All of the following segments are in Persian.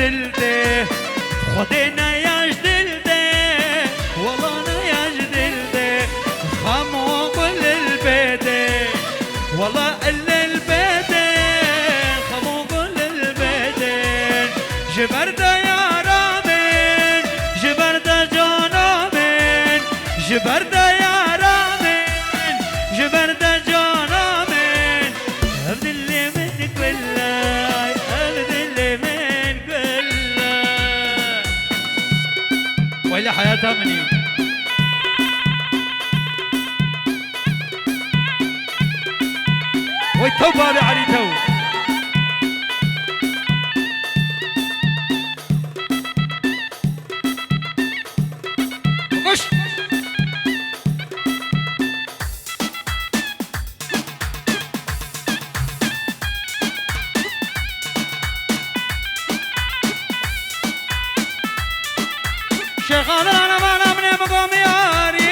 دلده خودی نیاش دلده والله نیاش دلده خمو قل البيده والله إلا البدن خمو قل البدن جبرده يا رامن جبرده جانامن جبرده يا رامن جبرده جانامن أبد اللي منك بالله أبد اللي منك بالله وإلى حياتها مني والتوبة علي تو خش شغال انا ما نمني بقوم ياري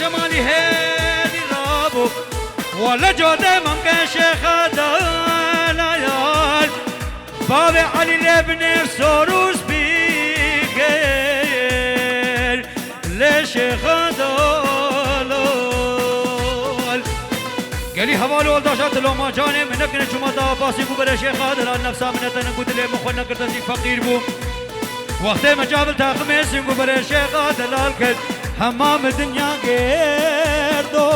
شمالي هادي رابو ولا جودة ممكن شيخ دلال بابي علي لابن سوروس بيغير لشيخ دلال قالي هوالو والداشات لو ما جاني منك نشوما دافاسي كبر شيخ دلال نفسها من تنقود لي مخونا كرتزي فقير بو وقت ما جابل تاخميس كبر شيخ دلال كد همام دنیا گردو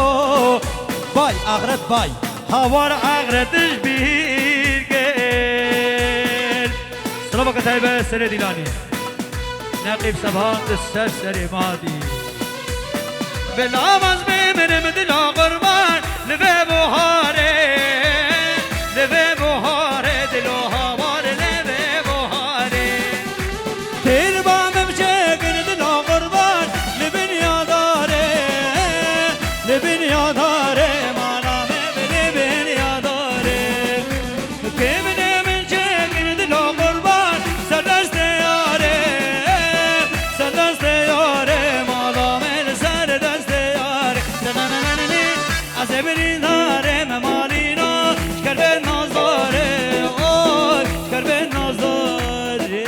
بای آخرت بای هوار آخرتش بیر گل سلام کتایب سر دیلانی نقیب سبحان دستر سر مادی بلامز بمرم دلا قربان لبه بوهاره لبه بوهاره دلو هوار لبه بوهاره تیر بامم شکن دلا قربان لبن یاداره مانامه لبن یاداره که من چکن دلو قربان سردست یاره سردست یاره مانامه سردست یاره ننننننی از بری داره ممالینا شکر به نازاره اوی شکر به نازاره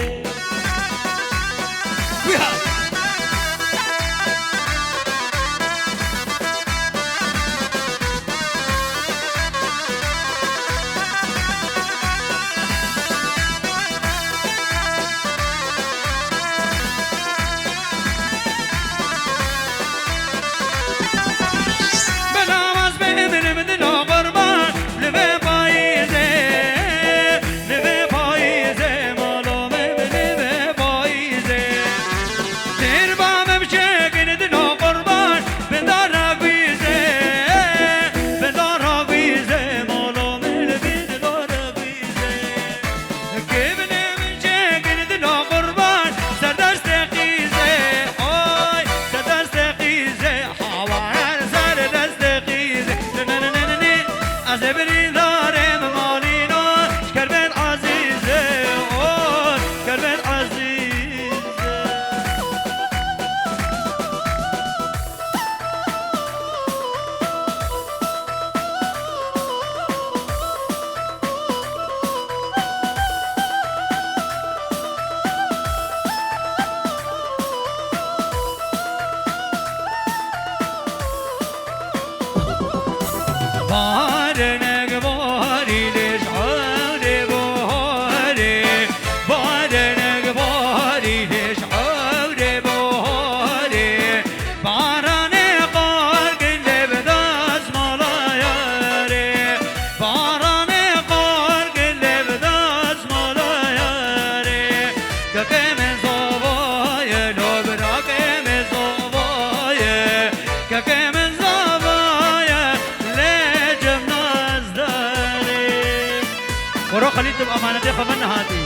ورو خليتم امانتي خمن هاتي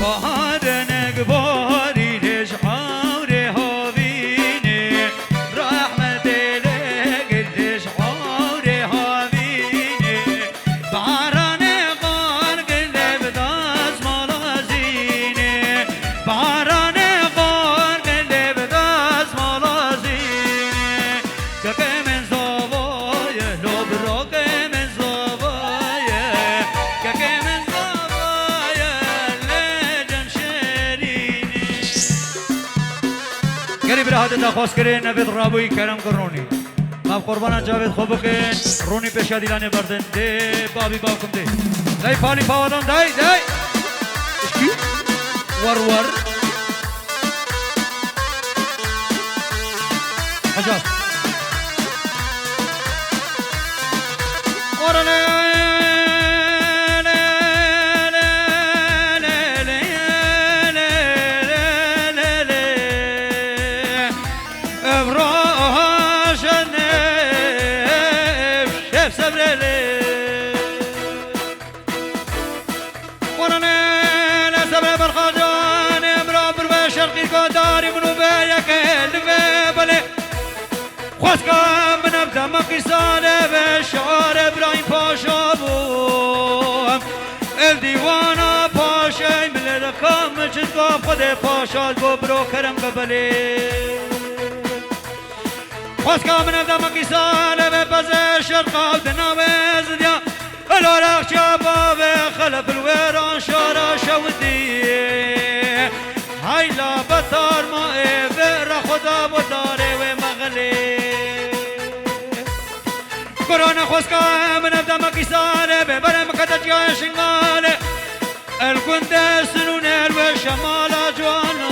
بهارنك باري ليش عمري هافيني رحمة لك ليش عمري هافيني بعراني غار قلب داز ملازيني بعراني غار قلب داز ملازيني كاكي من زوايا لو براكي من زوايا كاكي من قريب رهادة خواست کرین نوید رابوی کرم کرونی ماب قربانا جاوید خوب بکن رونی پیش دیلانه بردن ده بابی باکم ده دای پالی پاودان دای اشکی ور حجاز ورنه خواستم بنبدأ مقیسانه به شعار ابراهیم پاشا بوم الدیوانا پاشای ملل کام چیزگاه خود پاشا گو برو کرم قبلی خواستم بنبدأ مقیسانه به بزه شرقا دناوز دیا الورق شابا به خلف الویران شارا شودی هایلا بطار ما ایفر خدا بداره و مغلی كورونا خوسكا من ابدا مكيسانه ببرم كتج يا شنغاله الكنده سنونير والشمال جوانا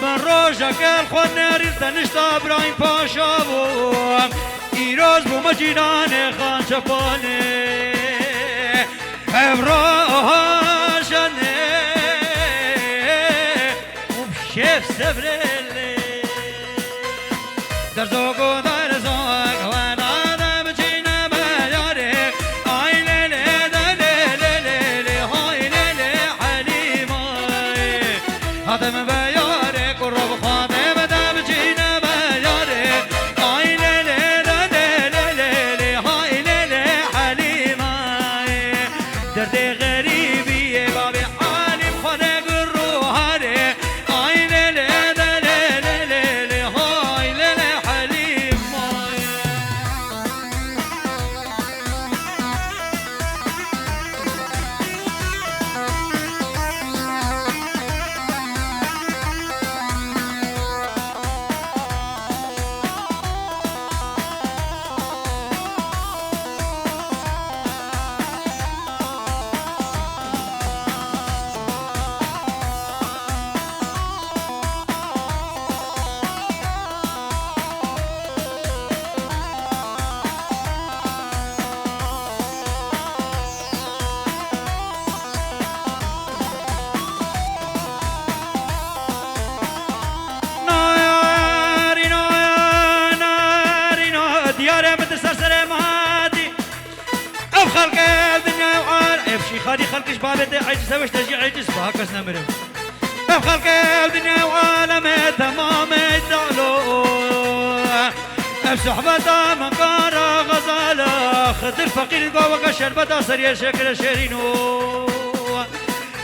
من روجك الخنير التنشتا ابراهيم باشا بو ايروز بو مجينان خان شفاني ابراهاشني وبشيف سبريلي درزوكو خالي خلقش بابتي عجز وش تجي عجز باكس نمرم خلق الدنيا وعالمه تمام الدعلو بصحبته من قارا غزاله خد الفقير قوة شربته سريع شكل شيرينو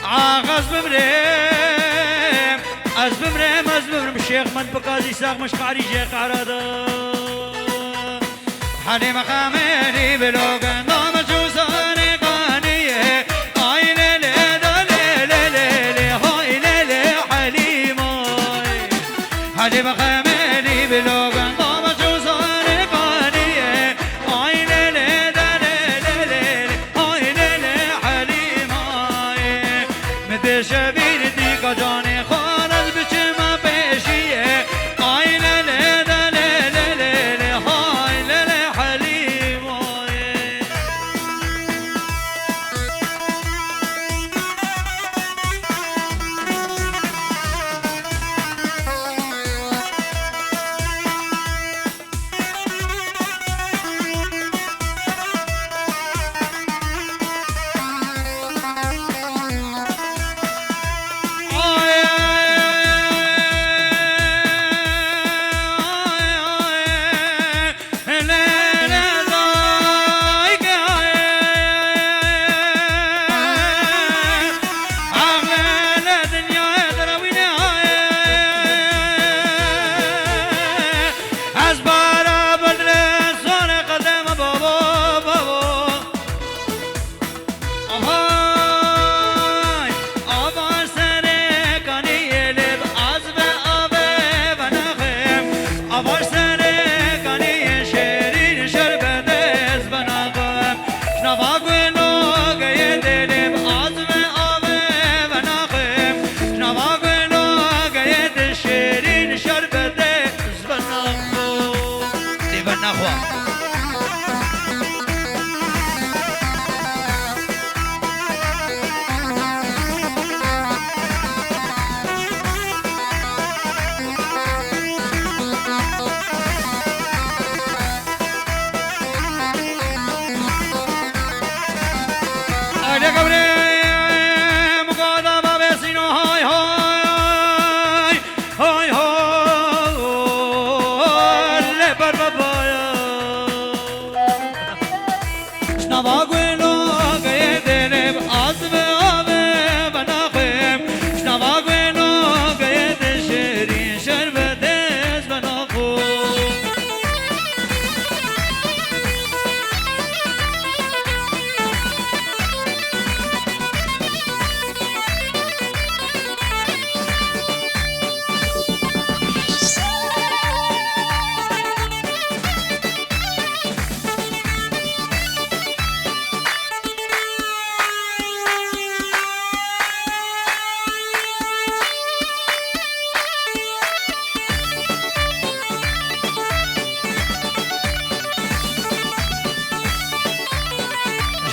عاغز بمرم از بمرم الشيخ من بقاضي ساق مش قاري شيخ عراده حالي مقامي بلوغن دام جوزاني قانيه هاي ليلي ليلي هاي ليلي حليمه حالي مقامي بلوغن دام جوزاني قانيه هاي ليلي هاي ليلي حليمه مدي شبير ديك جاني خالد بچما بيشيه هاي ليلي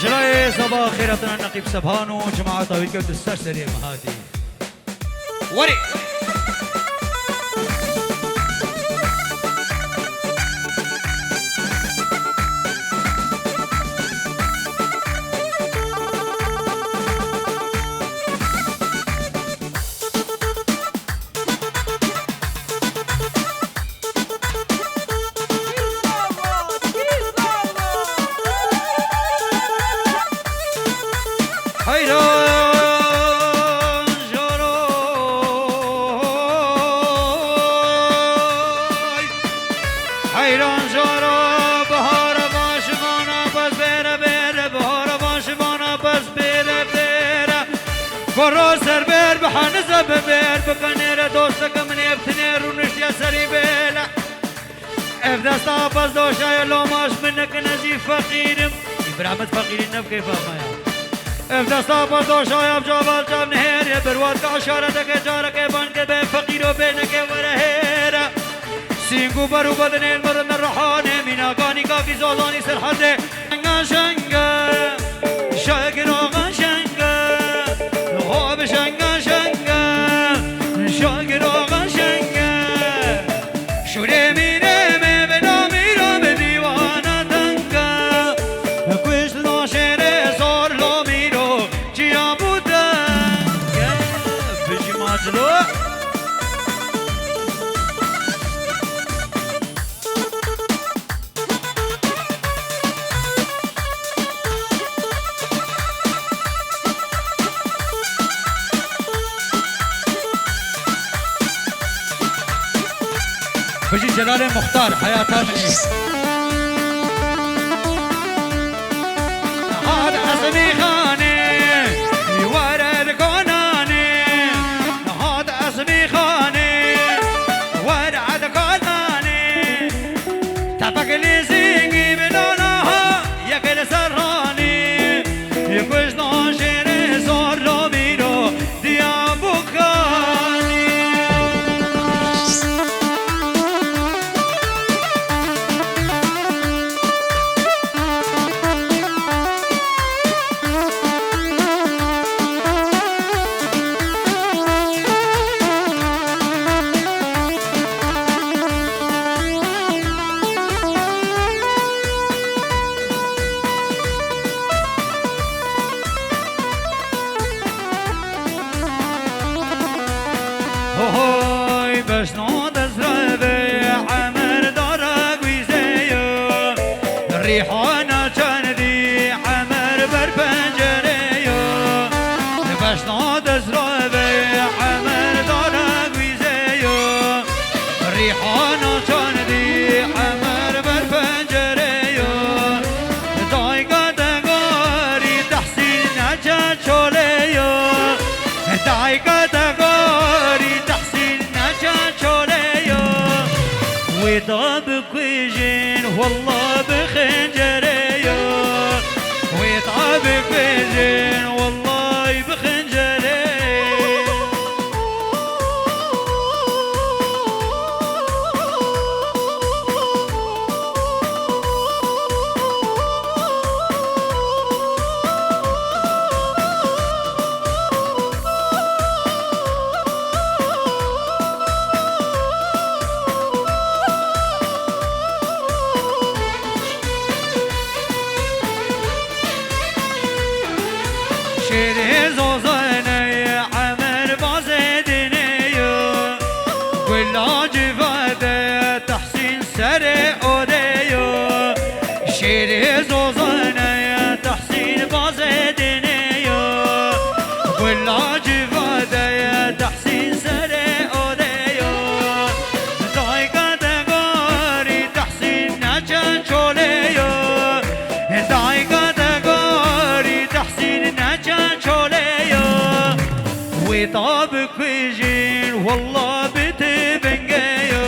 جراي صباح خيرتنا النقيب سبحانو جماعة طويل كوت السرسري مهاتي وري حیران جارا بهار باشمانا بس بره بره بهار باشمانا بس بره بره فرو سر بر بحنز ببر بکنیر دوست کم نیفتنی رو نشتی سری بله افدستا بس دوشای لوماش منک نزی فقیرم برامت فقیری نب کیف آمایا افدستا بس دوشای اب جوال جاب نهیر برواد کا اشارت که جارک بان که به فقیر و بینک ورهیر سینگو برو بدن المدن الرحانه میناگانی کافی زولانی سرحده شنگا شنگا شاگر آقا شنگا خواب شنگا شنگا شاگر آقا شنگا شوره میره بنا میرو به دیوانه تنگا کشت ناشره زار لو میرو چیا بودن بجی ماجلو بجي جلال مختار حياتها مني هذا اسمي خاني ورد كوناني هذا اسمي خاني ورد كوناني تفك لي زيني بدونها يكل سراني يكوش ناشر زور لو ميرو ديابوكاني هوی بشنود از ربی عمر دارگ ویزیو ریحانه چندی عمر بر پنجریو بشنود از ربی عمر دارگ ویزیو ریحانه چندی عمر بر پنجریو دایگا دگاری تحسین نجا چولیو دایگا دگاری ويطاب كويجين والله بخنجريو ويطاب كويجين والله بخنجريو شيري زوزاني عمر بازدنيو كل جفاده تحسين سري اوديو شيري زوزاني دايقة دقاري تحسين نجا شوليا وطابك وجين والله بتبنقيا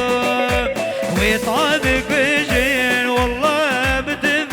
وطابك وجين والله بتبنقيا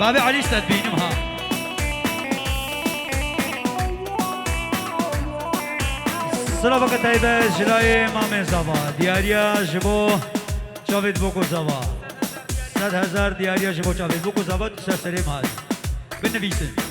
بابي علي تدبينها سلام بك تايبه جلاي مامي زوا دياريا جبو جاوید بوكو زوا 100,000 دياريا جبو جاوید بوكو زوا سرسري مال بنويسن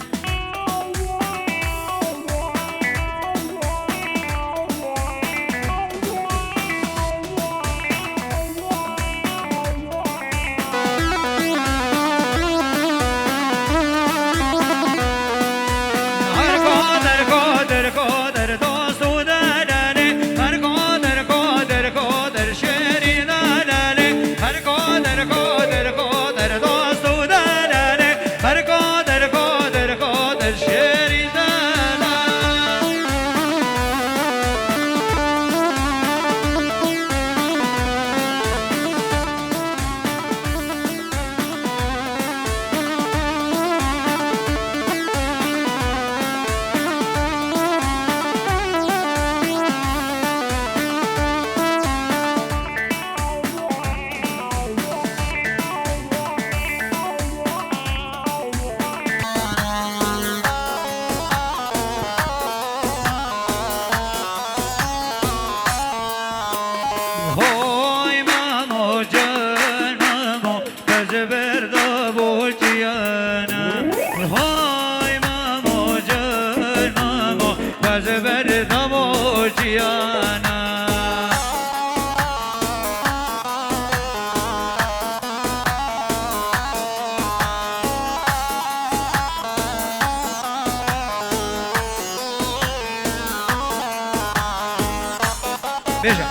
بيجا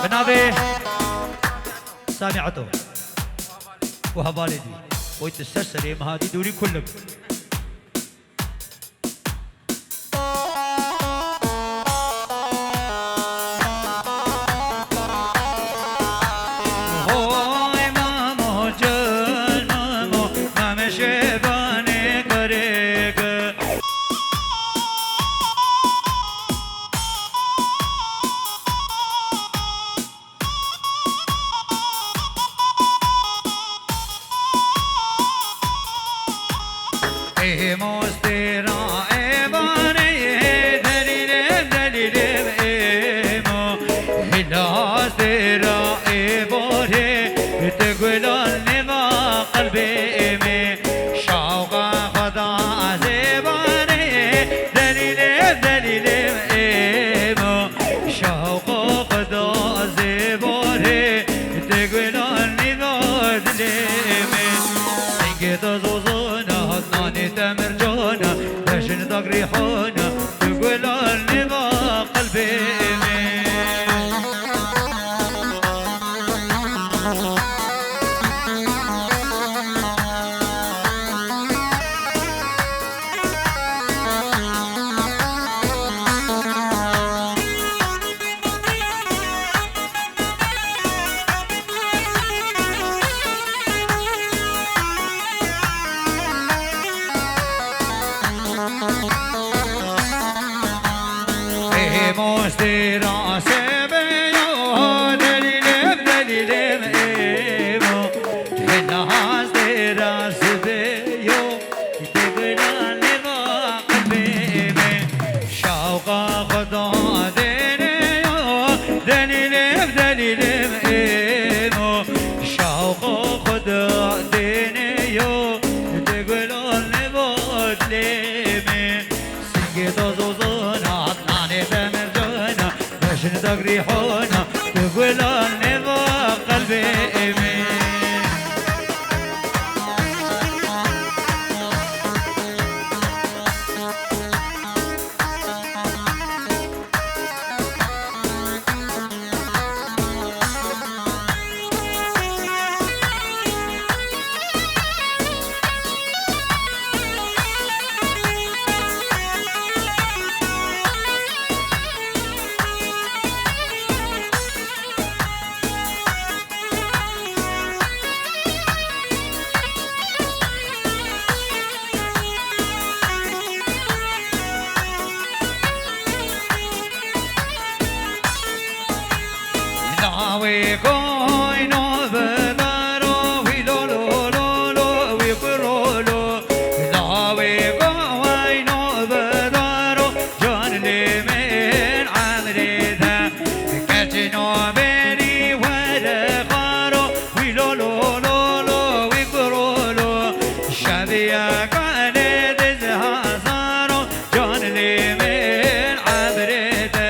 بنابي سامعته وهبالدي ويتسلسل هذه دوري كلك ريحونا تقول اللي ما قلبي مسترا سبيو دليلم دليلم ايمو الناس درا سبيو تقران ما قلبي شوق خدا دنيو دليلم دليلم ايمو شوق خدا دنيو تقران ما قلبي سنجد زوزنا شنو ريحونا تقول النبا قلبي إيمين we going over the road, we lo lo lo lo, we lo lo. Now we going over the road, John Lemon, Amrita, catching on very well, Faro, we lo lo lo lo, we lo lo. Shabia Gane, this Hazaro, John Lemon, Amrita.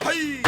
Hey!